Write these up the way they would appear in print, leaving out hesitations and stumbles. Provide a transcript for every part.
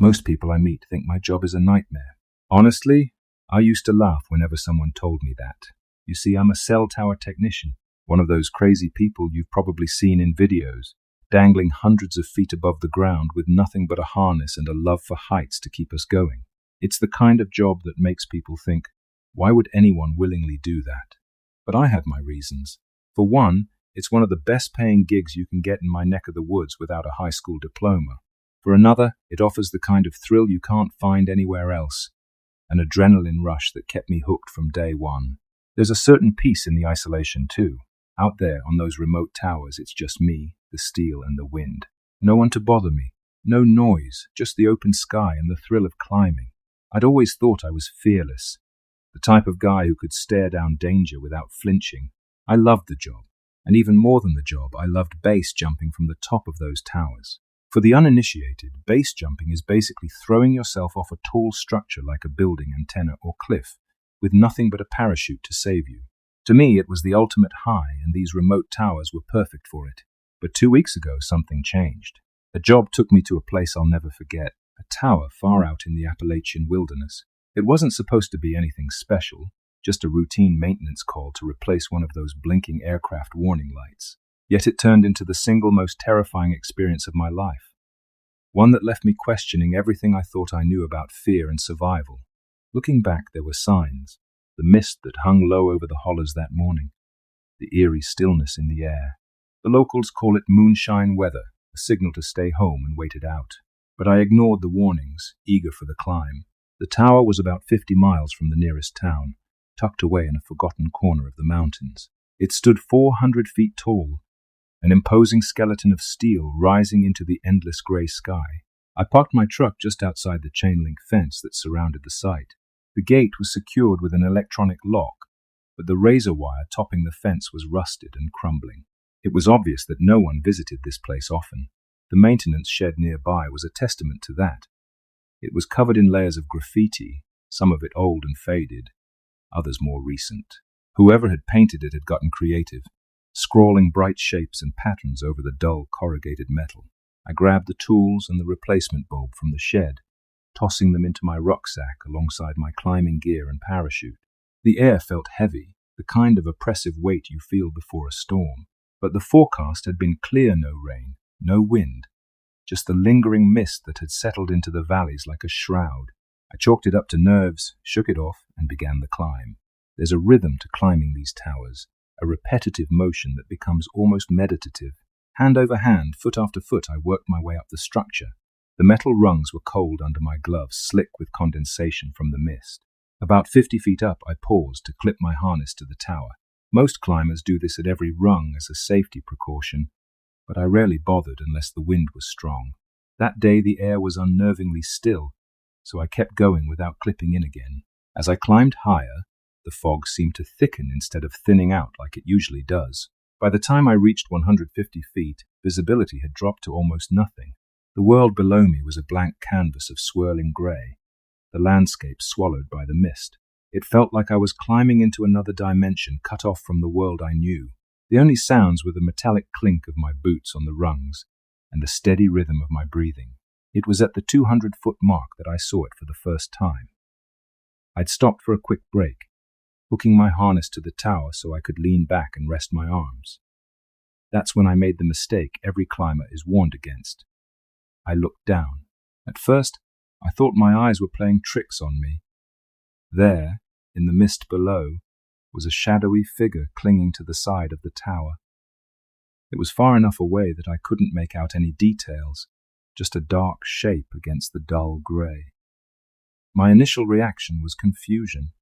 Most people I meet think my job is a nightmare. Honestly, I used to laugh whenever someone told me that. You see, I'm a cell tower technician, one of those crazy people you've probably seen in videos, dangling hundreds of feet above the ground with nothing but a harness and a love for heights to keep us going. It's the kind of job that makes people think, why would anyone willingly do that? But I have my reasons. For one, it's one of the best paying gigs you can get in my neck of the woods without a high school diploma. For another, it offers the kind of thrill you can't find anywhere else, an adrenaline rush that kept me hooked from day one. There's a certain peace in the isolation too. Out there on those remote towers, it's just me, the steel and the wind. No one to bother me, no noise, just the open sky and the thrill of climbing. I'd always thought I was fearless, the type of guy who could stare down danger without flinching. I loved the job, and even more than the job, I loved base jumping from the top of those towers. For the uninitiated, base jumping is basically throwing yourself off a tall structure like a building, antenna, or cliff, with nothing but a parachute to save you. To me, it was the ultimate high, and these remote towers were perfect for it. But 2 weeks ago, something changed. A job took me to a place I'll never forget, a tower far out in the Appalachian wilderness. It wasn't supposed to be anything special, just a routine maintenance call to replace one of those blinking aircraft warning lights. Yet it turned into the single most terrifying experience of my life. One that left me questioning everything I thought I knew about fear and survival. Looking back, there were signs. The mist that hung low over the hollows that morning. The eerie stillness in the air. The locals call it moonshine weather, a signal to stay home and wait it out. But I ignored the warnings, eager for the climb. The tower was about 50 miles from the nearest town, tucked away in a forgotten corner of the mountains. It stood 400 feet tall, an imposing skeleton of steel rising into the endless grey sky. I parked my truck just outside the chain-link fence that surrounded the site. The gate was secured with an electronic lock, but the razor wire topping the fence was rusted and crumbling. It was obvious that no one visited this place often. The maintenance shed nearby was a testament to that. It was covered in layers of graffiti, some of it old and faded, others more recent. Whoever had painted it had gotten creative, scrawling bright shapes and patterns over the dull corrugated metal. I grabbed the tools and the replacement bulb from the shed, tossing them into my rucksack alongside my climbing gear and parachute. The air felt heavy, the kind of oppressive weight you feel before a storm. But the forecast had been clear, no rain, no wind, just the lingering mist that had settled into the valleys like a shroud. I chalked it up to nerves, shook it off, and began the climb. There's a rhythm to climbing these towers, a repetitive motion that becomes almost meditative. Hand over hand, foot after foot, I worked my way up the structure. The metal rungs were cold under my gloves, slick with condensation from the mist. About 50 feet up, I paused to clip my harness to the tower. Most climbers do this at every rung as a safety precaution, but I rarely bothered unless the wind was strong. That day the air was unnervingly still, so I kept going without clipping in again. As I climbed higher, the fog seemed to thicken instead of thinning out like it usually does. By the time I reached 150 feet, visibility had dropped to almost nothing. The world below me was a blank canvas of swirling grey, the landscape swallowed by the mist. It felt like I was climbing into another dimension, cut off from the world I knew. The only sounds were the metallic clink of my boots on the rungs and the steady rhythm of my breathing. It was at the 200-foot mark that I saw it for the first time. I'd stopped for a quick break, hooking my harness to the tower so I could lean back and rest my arms. That's when I made the mistake every climber is warned against. I looked down. At first, I thought my eyes were playing tricks on me. There, in the mist below, was a shadowy figure clinging to the side of the tower. It was far enough away that I couldn't make out any details, just a dark shape against the dull grey. My initial reaction was confusion.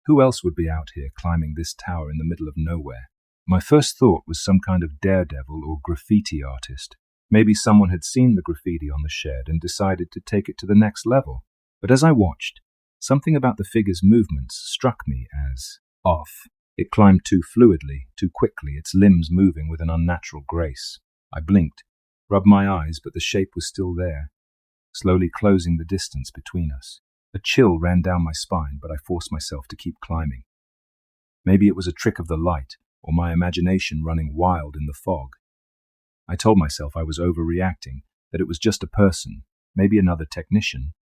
Who else would be out here climbing this tower in the middle of nowhere? My first thought was some kind of daredevil or graffiti artist. Maybe someone had seen the graffiti on the shed and decided to take it to the next level. But as I watched, something about the figure's movements struck me as off. It climbed too fluidly, too quickly, its limbs moving with an unnatural grace. I blinked, rubbed my eyes, but the shape was still there, slowly closing the distance between us. A chill ran down my spine, but I forced myself to keep climbing. Maybe it was a trick of the light, or my imagination running wild in the fog. I told myself I was overreacting, that it was just a person, maybe another technician.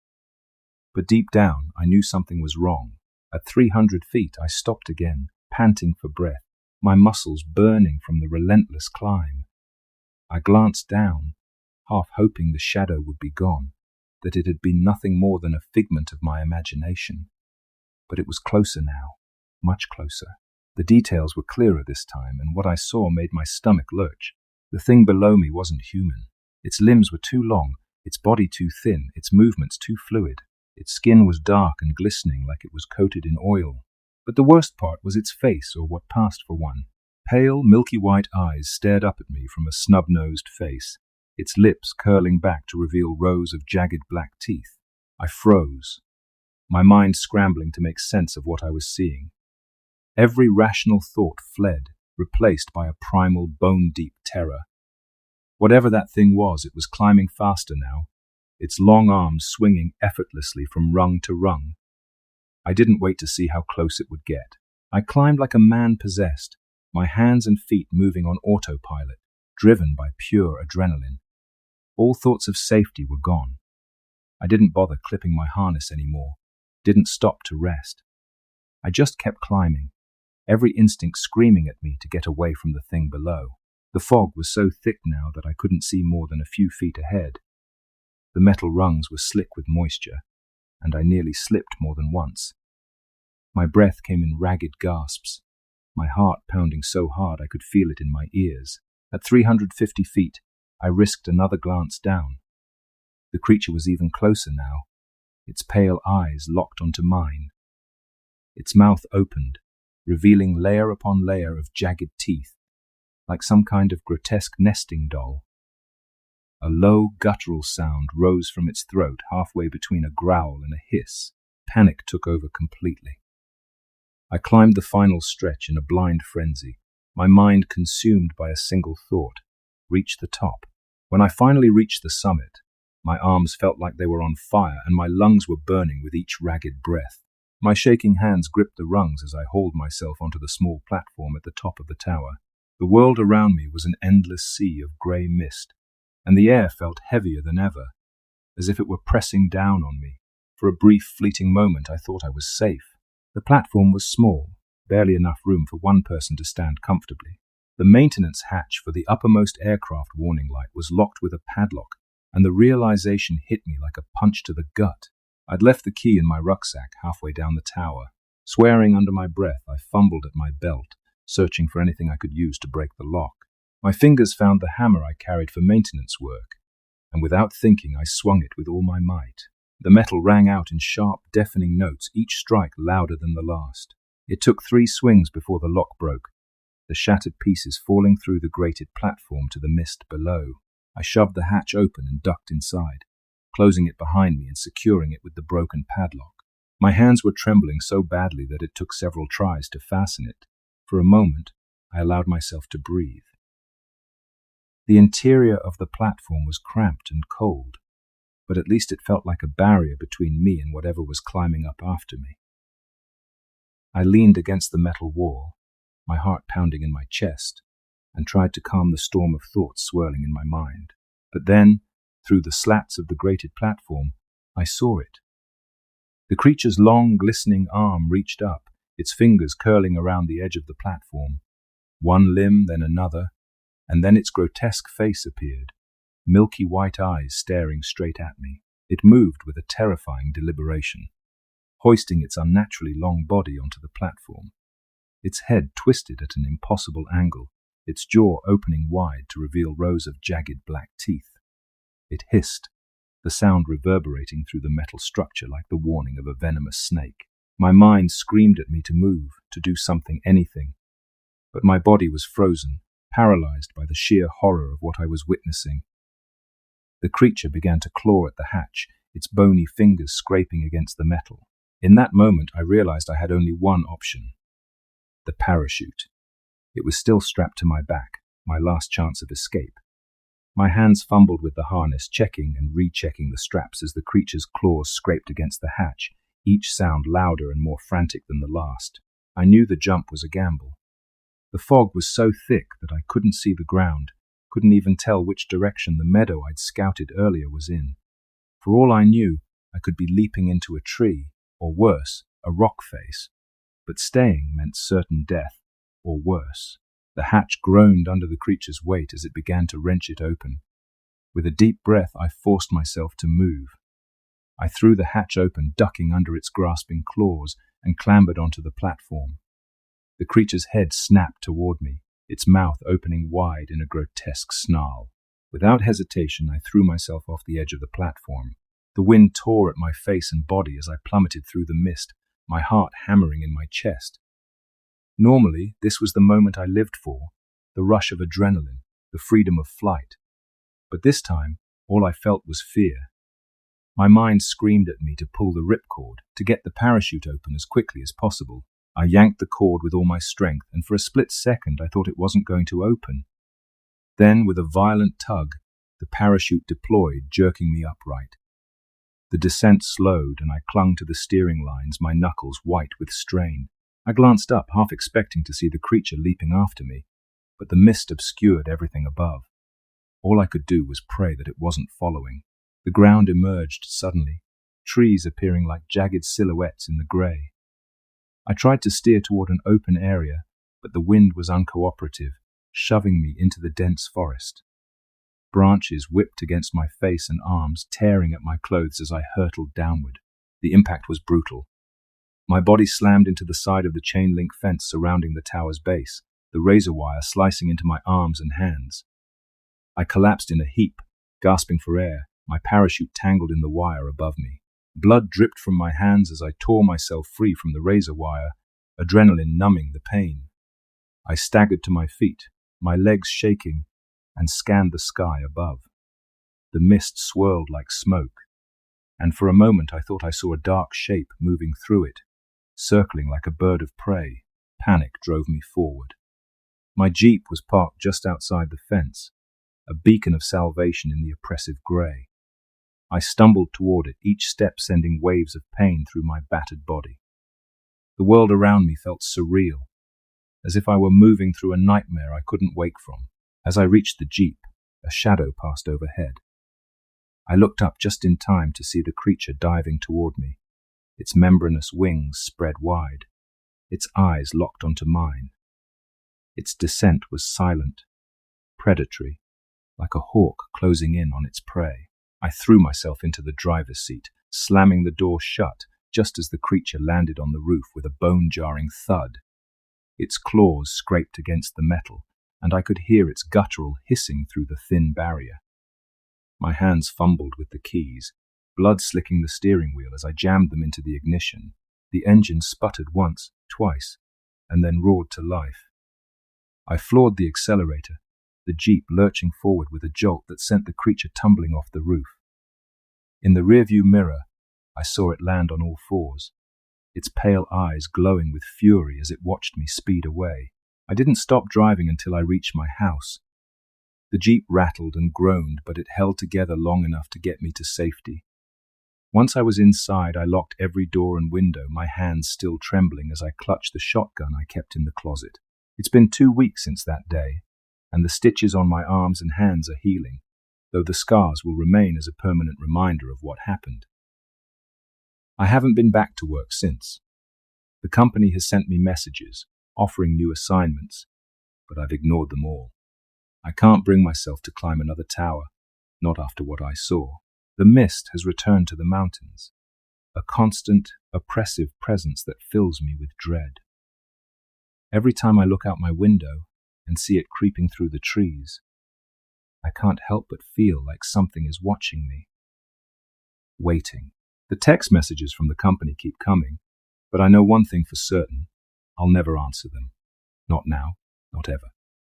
But deep down, I knew something was wrong. At 300 feet, I stopped again, panting for breath, my muscles burning from the relentless climb. I glanced down, half hoping the shadow would be gone, that it had been nothing more than a figment of my imagination. But it was closer now, much closer. The details were clearer this time, and what I saw made my stomach lurch. The thing below me wasn't human. Its limbs were too long, its body too thin, its movements too fluid. Its skin was dark and glistening like it was coated in oil. But the worst part was its face, or what passed for one. Pale, milky white eyes stared up at me from a snub-nosed face, its lips curling back to reveal rows of jagged black teeth. I froze, my mind scrambling to make sense of what I was seeing. Every rational thought fled, replaced by a primal, bone-deep terror. Whatever that thing was, it was climbing faster now, its long arms swinging effortlessly from rung to rung. I didn't wait to see how close it would get. I climbed like a man possessed, my hands and feet moving on autopilot, driven by pure adrenaline. All thoughts of safety were gone. I didn't bother clipping my harness anymore, didn't stop to rest. I just kept climbing, every instinct screaming at me to get away from the thing below. The fog was so thick now that I couldn't see more than a few feet ahead. The metal rungs were slick with moisture, and I nearly slipped more than once. My breath came in ragged gasps, my heart pounding so hard I could feel it in my ears. At 350 feet, I risked another glance down. The creature was even closer now, its pale eyes locked onto mine. Its mouth opened, revealing layer upon layer of jagged teeth, like some kind of grotesque nesting doll. A low, guttural sound rose from its throat halfway between a growl and a hiss. Panic took over completely. I climbed the final stretch in a blind frenzy, my mind consumed by a single thought: reach the top. When I finally reached the summit, my arms felt like they were on fire and my lungs were burning with each ragged breath. My shaking hands gripped the rungs as I hauled myself onto the small platform at the top of the tower. The world around me was an endless sea of grey mist, and the air felt heavier than ever, as if it were pressing down on me. For a brief, fleeting moment, I thought I was safe. The platform was small, barely enough room for one person to stand comfortably. The maintenance hatch for the uppermost aircraft warning light was locked with a padlock, and the realization hit me like a punch to the gut. I'd left the key in my rucksack halfway down the tower. Swearing under my breath, I fumbled at my belt, searching for anything I could use to break the lock. My fingers found the hammer I carried for maintenance work, and without thinking I swung it with all my might. The metal rang out in sharp, deafening notes, each strike louder than the last. It took 3 swings before the lock broke, the shattered pieces falling through the grated platform to the mist below. I shoved the hatch open and ducked inside, closing it behind me and securing it with the broken padlock. My hands were trembling so badly that it took several tries to fasten it. For a moment, I allowed myself to breathe. The interior of the platform was cramped and cold, but at least it felt like a barrier between me and whatever was climbing up after me. I leaned against the metal wall, my heart pounding in my chest, and tried to calm the storm of thoughts swirling in my mind. But then, through the slats of the grated platform, I saw it. The creature's long, glistening arm reached up, its fingers curling around the edge of the platform. One limb, then another, and then its grotesque face appeared, milky white eyes staring straight at me. It moved with a terrifying deliberation, hoisting its unnaturally long body onto the platform. Its head twisted at an impossible angle, its jaw opening wide to reveal rows of jagged black teeth. It hissed, the sound reverberating through the metal structure like the warning of a venomous snake. My mind screamed at me to move, to do something, anything. But my body was frozen, paralyzed by the sheer horror of what I was witnessing. The creature began to claw at the hatch, its bony fingers scraping against the metal. In that moment, I realized I had only one option: the parachute. It was still strapped to my back, my last chance of escape. My hands fumbled with the harness, checking and rechecking the straps as the creature's claws scraped against the hatch, each sound louder and more frantic than the last. I knew the jump was a gamble. The fog was so thick that I couldn't see the ground, couldn't even tell which direction the meadow I'd scouted earlier was in. For all I knew, I could be leaping into a tree, or worse, a rock face. But staying meant certain death, or worse. The hatch groaned under the creature's weight as it began to wrench it open. With a deep breath, I forced myself to move. I threw the hatch open, ducking under its grasping claws, and clambered onto the platform. The creature's head snapped toward me, its mouth opening wide in a grotesque snarl. Without hesitation, I threw myself off the edge of the platform. The wind tore at my face and body as I plummeted through the mist, my heart hammering in my chest. Normally, this was the moment I lived for, the rush of adrenaline, the freedom of flight. But this time, all I felt was fear. My mind screamed at me to pull the ripcord, to get the parachute open as quickly as possible. I yanked the cord with all my strength, and for a split second I thought it wasn't going to open. Then, with a violent tug, the parachute deployed, jerking me upright. The descent slowed, and I clung to the steering lines, my knuckles white with strain. I glanced up, half expecting to see the creature leaping after me, but the mist obscured everything above. All I could do was pray that it wasn't following. The ground emerged suddenly, trees appearing like jagged silhouettes in the grey. I tried to steer toward an open area, but the wind was uncooperative, shoving me into the dense forest. Branches whipped against my face and arms, tearing at my clothes as I hurtled downward. The impact was brutal. My body slammed into the side of the chain-link fence surrounding the tower's base, the razor wire slicing into my arms and hands. I collapsed in a heap, gasping for air, my parachute tangled in the wire above me. Blood dripped from my hands as I tore myself free from the razor wire, adrenaline numbing the pain. I staggered to my feet, my legs shaking, and scanned the sky above. The mist swirled like smoke, and for a moment I thought I saw a dark shape moving through it, circling like a bird of prey. Panic drove me forward. My jeep was parked just outside the fence, a beacon of salvation in the oppressive grey. I stumbled toward it, each step sending waves of pain through my battered body. The world around me felt surreal, as if I were moving through a nightmare I couldn't wake from. As I reached the jeep, a shadow passed overhead. I looked up just in time to see the creature diving toward me, its membranous wings spread wide, its eyes locked onto mine. Its descent was silent, predatory, like a hawk closing in on its prey. I threw myself into the driver's seat, slamming the door shut just as the creature landed on the roof with a bone-jarring thud. Its claws scraped against the metal, and I could hear its guttural hissing through the thin barrier. My hands fumbled with the keys, blood slicking the steering wheel as I jammed them into the ignition. The engine sputtered once, twice, and then roared to life. I floored the accelerator, the jeep lurching forward with a jolt that sent the creature tumbling off the roof. In the rearview mirror, I saw it land on all fours, its pale eyes glowing with fury as it watched me speed away. I didn't stop driving until I reached my house. The jeep rattled and groaned, but it held together long enough to get me to safety. Once I was inside, I locked every door and window, my hands still trembling as I clutched the shotgun I kept in the closet. It's been 2 weeks since that day, and the stitches on my arms and hands are healing, though the scars will remain as a permanent reminder of what happened. I haven't been back to work since. The company has sent me messages, offering new assignments, but I've ignored them all. I can't bring myself to climb another tower, not after what I saw. The mist has returned to the mountains, a constant, oppressive presence that fills me with dread. Every time I look out my window and see it creeping through the trees, I can't help but feel like something is watching me, waiting. The text messages from the company keep coming, but I know one thing for certain: I'll never answer them. Not now, not ever.